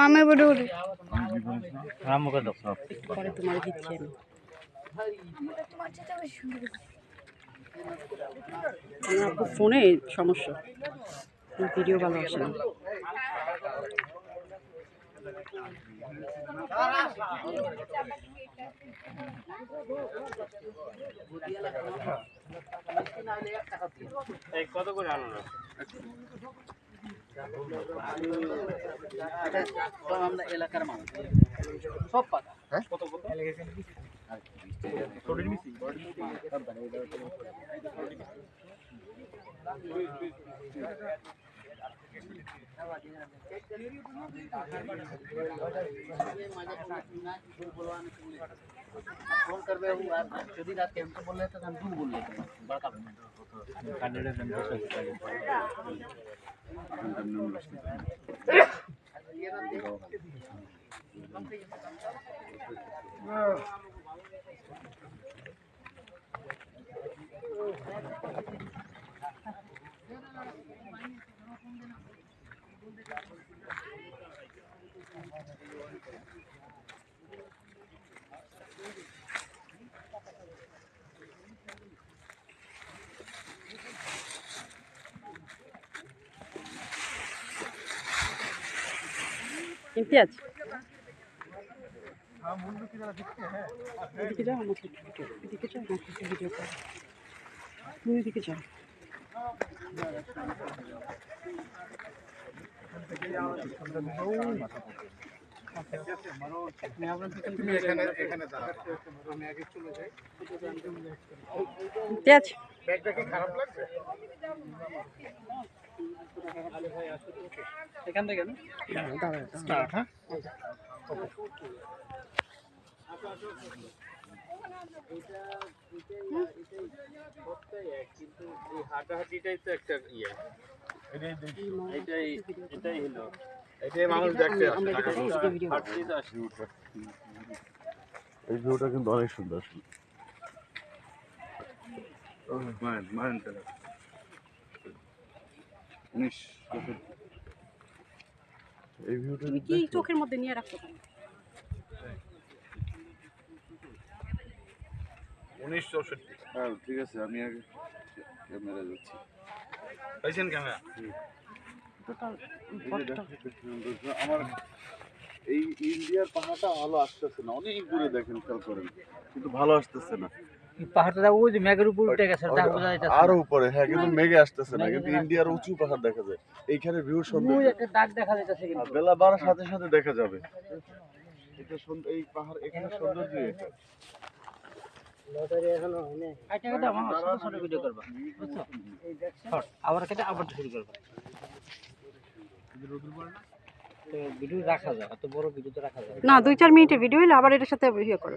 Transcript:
আমি বলে পরে তোমার দিচ্ছি আমি। আমার ফোনে সমস্যা, ভিডিও ভালো আসে না। কত করে আনো না আমরা এলাকার মানুষ সব পাতা কত কত फोन कर रहे हो यदि रात कैंप बोल रहे थे हम दूर बोल लेते हैं बड़का ইমতিয়াজ এদিকে যাও, আমার এদিকে যাও, আমার ভিডিও কর, তুমি এদিকে যাও। ইমতিয়াজ খারাপ লাগছে এখান থেকে না স্টার্ট হ্যাঁ কিন্তু এই হাঁটাহাঁটিটাই তো একটা ইয়ে এটাই হলো এটাই মানুষ দেখতে এই ভিউটা কিন্তু অনেক সুন্দর। এই ভিউটা তুমি কি চোখের মধ্যে নিয়ে রাখছো কেন? 1964 হ্যাঁ ঠিক আছে, আমি আগে ক্যামেরা যাচ্ছি। পাইছেন ক্যামেরা আমার এই ইন্ডিয়ার পাহাড়টা ভালো আসতেছে না, অনেক দূরে দেখেন, খেয়াল করেন, কিন্তু ভালো আসতেছে না। পাহাড়টা ওই যে মেঘের উপর উঠে গেছে আরো উপরে, হ্যাঁ, কিন্তু মেঘে আসতেছে না, কিন্তু ইন্ডিয়ার উঁচু পাহাড় দেখা যায়। এইখানে ভিউ সুন্দর, একটা দাগ দেখা যাচ্ছে কিন্তু বেলা বাড়ার সাথে সাথে দেখা যাবে। এটা সুন্দর, এই পাহাড় এখানে সৌন্দর্য এটা। এখনো হয়নি আইটা কথা আমার ছোট ছোট ভিডিও করবা বুঝছো এই দেখছো আবার কেটে আবার শুরু করবা ভিডিও রাখা যায়, এত বড় ভিডিও তো রাখা যায় না, 2-4 মিনিটের ভিডিও হলে আবার এটার সাথে ইয়ে করো।